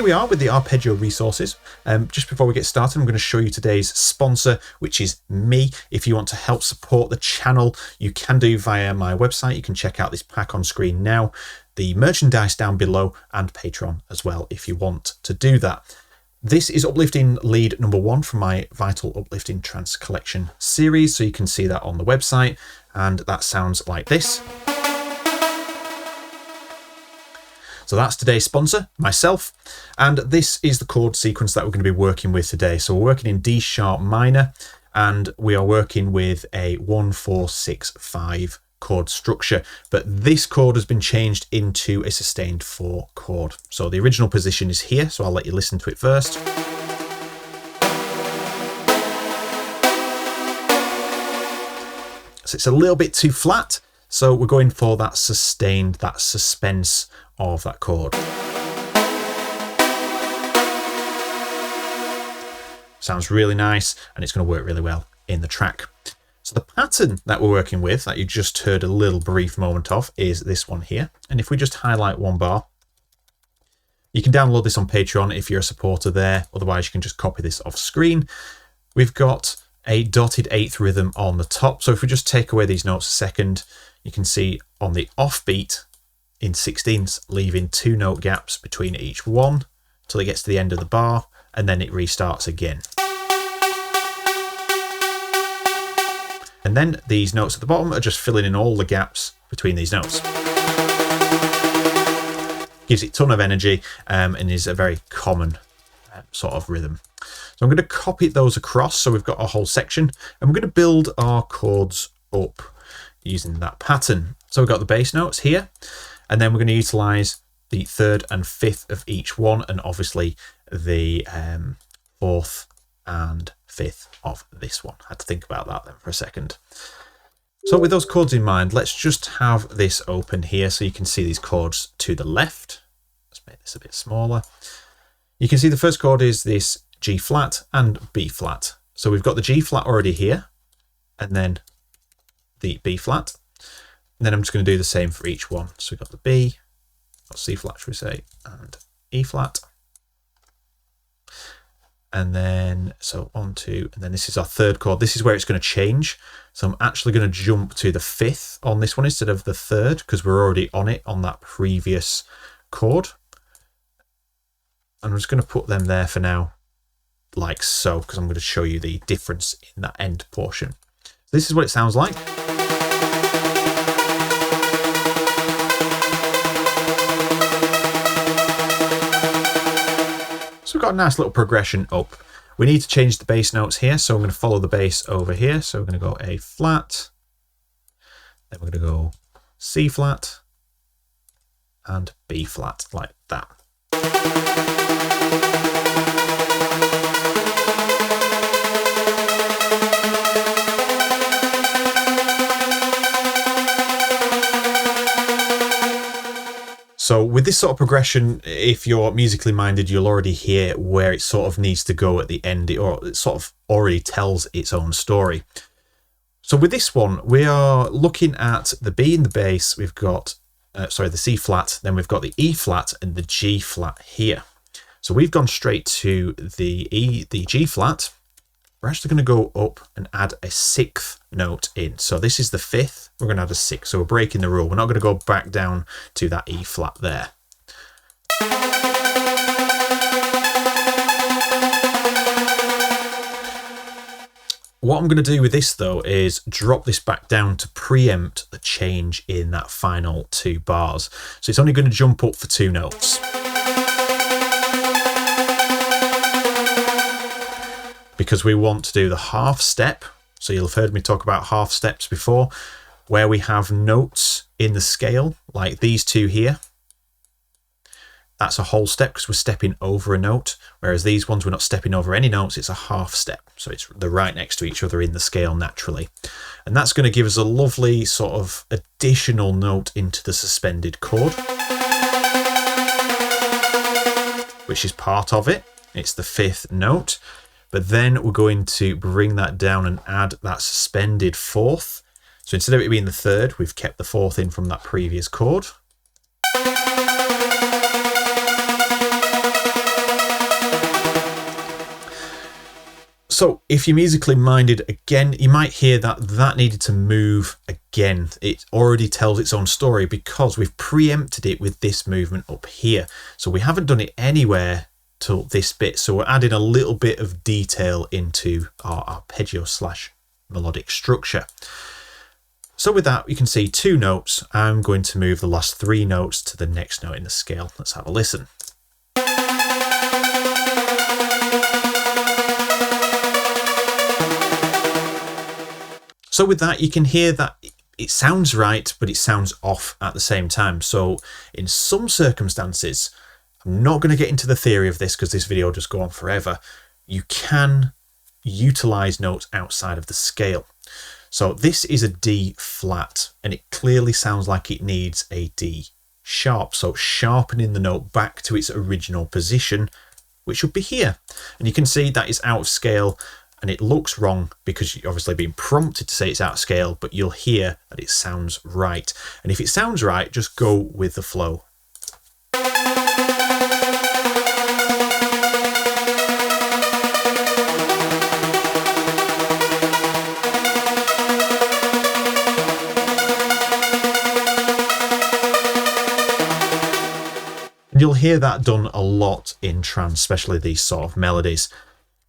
here we are with the Arpeggio resources. Just before we get started, I'm going to show you today's sponsor, which is me. If you want to help support the channel, you can do via my website. You can check out this pack on screen now, the merchandise down below, and Patreon as well if you want to do that. This is uplifting lead number 1 from my Vital Uplifting Trance Collection series, so you can see that on the website, and that sounds like this. So that's today's sponsor, myself, and this is the chord sequence that we're going to be working with today. So we're working in D sharp minor, and we are working with a 1-4-6-5 chord structure, but this chord has been changed into a sustained 4 chord. So the original position is here, so I'll let you listen to it first. So it's a little bit too flat, so we're going for that sustained, that suspense of that chord. Sounds really nice, and it's going to work really well in the track. So the pattern that we're working with, that you just heard a little brief moment of, is this one here. And if we just highlight one bar, you can download this on Patreon if you're a supporter there. Otherwise, you can just copy this off screen. We've got a dotted 8th rhythm on the top. So if we just take away these notes a second, you can see on the offbeat in 16ths, leaving 2 note gaps between each one till it gets to the end of the bar, and then it restarts again. And then these notes at the bottom are just filling in all the gaps between these notes. Gives it a ton of energy, and is a very common sort of rhythm. So I'm going to copy those across, so we've got a whole section, and we're going to build our chords up using that pattern. So we've got the bass notes here, and then we're going to utilize the 3rd and 5th of each one, and obviously the 4th and 5th of this one. I had to think about that then for a second. So with those chords in mind, let's just have this open here so you can see these chords to the left. Let's make this a bit smaller. You can see the first chord is this G flat and B flat. So we've got the G flat already here, and then the B flat. And then I'm just going to do the same for each one. So we've got the B, or C flat, should we say, and E flat. And then, so 1, 2, and then this is our 3rd chord. This is where it's going to change. So I'm actually going to jump to the 5th on this one instead of the 3rd, because we're already on it on that previous chord. And I'm just going to put them there for now, like so, because I'm going to show you the difference in that end portion. So this is what it sounds like. So we've got a nice little progression up. We need to change the bass notes here, so I'm going to follow the bass over here. So we're going to go A flat, then we're going to go C flat, and B flat, like that. So with this sort of progression, if you're musically minded, you'll already hear where it sort of needs to go at the end, or it sort of already tells its own story. So with this one, we are looking at the B in the bass. We've got, the C flat, then we've got the E flat and the G flat here. So we've gone straight to the G flat. We're actually going to go up and add a 6th note in. So this is the 5th. We're going to add a 6th. So we're breaking the rule. We're not going to go back down to that E flat there. What I'm going to do with this though is drop this back down to preempt the change in that final 2 bars. So it's only going to jump up for 2 notes. Because we want to do the half step. So you'll have heard me talk about half steps before, where we have notes in the scale, like these 2 here. That's a whole step because we're stepping over a note, whereas these ones we're not stepping over any notes, it's a half step. So they're right next to each other in the scale naturally. And that's going to give us a lovely sort of additional note into the suspended chord, which is part of it. It's the 5th note. But then we're going to bring that down and add that suspended 4th. So instead of it being the 3rd, we've kept the 4th in from that previous chord. So if you're musically minded, again, you might hear that needed to move again. It already tells its own story because we've preempted it with this movement up here. So we haven't done it anywhere till this bit. So we're adding a little bit of detail into our arpeggio / melodic structure. So with that, you can see 2 notes. I'm going to move the last 3 notes to the next note in the scale. Let's have a listen. So with that, you can hear that it sounds right, but it sounds off at the same time. So in some circumstances, I'm not going to get into the theory of this because this video will just go on forever. You can utilize notes outside of the scale. So this is a D flat, and it clearly sounds like it needs a D sharp. So sharpening the note back to its original position, which should be here. And you can see that is out of scale. And it looks wrong because you're obviously being prompted to say it's out of scale, but you'll hear that it sounds right. And if it sounds right, just go with the flow. And you'll hear that done a lot in trance, especially these sort of melodies.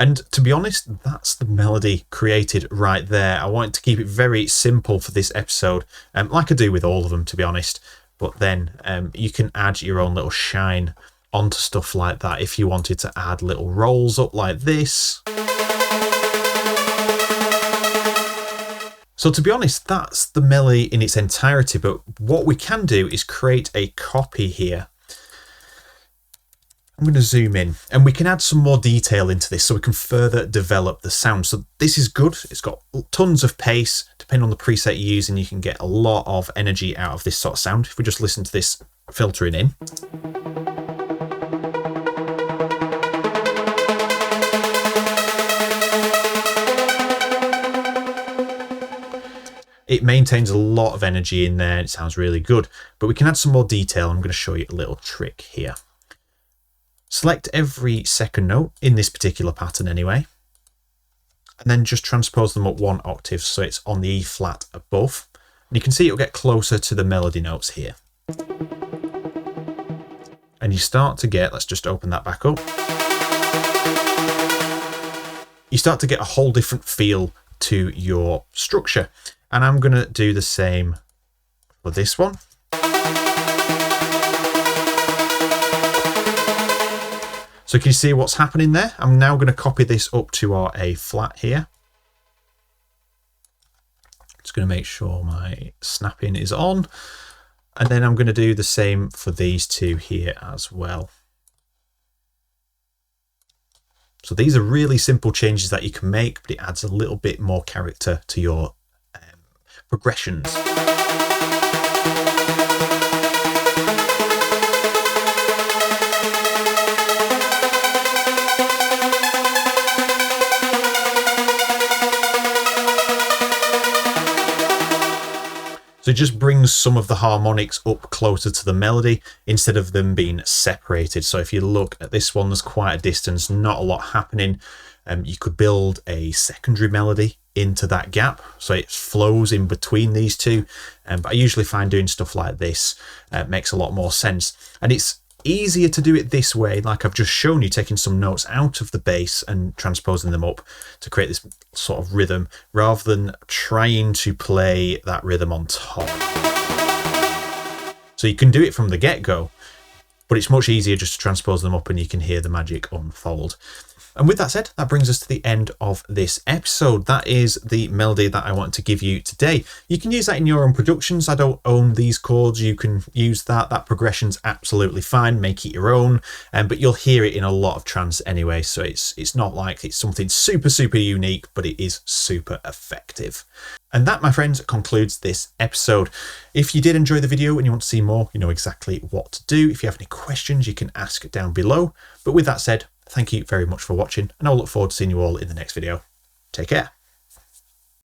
And to be honest, that's the melody created right there. I wanted to keep it very simple for this episode, like I do with all of them, to be honest. But then you can add your own little shine onto stuff like that if you wanted to add little rolls up like this. So to be honest, that's the melody in its entirety. But what we can do is create a copy here. I'm going to zoom in and we can add some more detail into this so we can further develop the sound. So this is good. It's got tons of pace. Depending on the preset you use, and you can get a lot of energy out of this sort of sound. If we just listen to this filtering in. It maintains a lot of energy in there. It sounds really good, but we can add some more detail. I'm going to show you a little trick here. Select every second note in this particular pattern anyway, and then just transpose them up 1 octave so it's on the E flat above. And you can see it'll get closer to the melody notes here. And you start to get, let's just open that back up. You start to get a whole different feel to your structure. And I'm going to do the same for this one. So can you see what's happening there? I'm now going to copy this up to our A flat here. Just going to make sure my snapping is on. And then I'm going to do the same for these 2 here as well. So these are really simple changes that you can make, but it adds a little bit more character to your progressions. So it just brings some of the harmonics up closer to the melody instead of them being separated. So if you look at this one, there's quite a distance, not a lot happening. You could build a secondary melody into that gap so it flows in between these 2. But I usually find doing stuff like this makes a lot more sense. And it's easier to do it this way, like I've just shown you, taking some notes out of the bass and transposing them up to create this sort of rhythm, rather than trying to play that rhythm on top. So you can do it from the get-go, but it's much easier just to transpose them up and you can hear the magic unfold. And with that said, that brings us to the end of this episode. That is the melody that I want to give you today. You can use that in your own productions. I don't own these chords. You can use that. That progression's absolutely fine. Make it your own. But you'll hear it in a lot of trance anyway. So it's not like it's something super, super unique, but it is super effective. And that, my friends, concludes this episode. If you did enjoy the video and you want to see more, you know exactly what to do. If you have any questions, you can ask down below. But with that said, thank you very much for watching, and I'll look forward to seeing you all in the next video. Take care.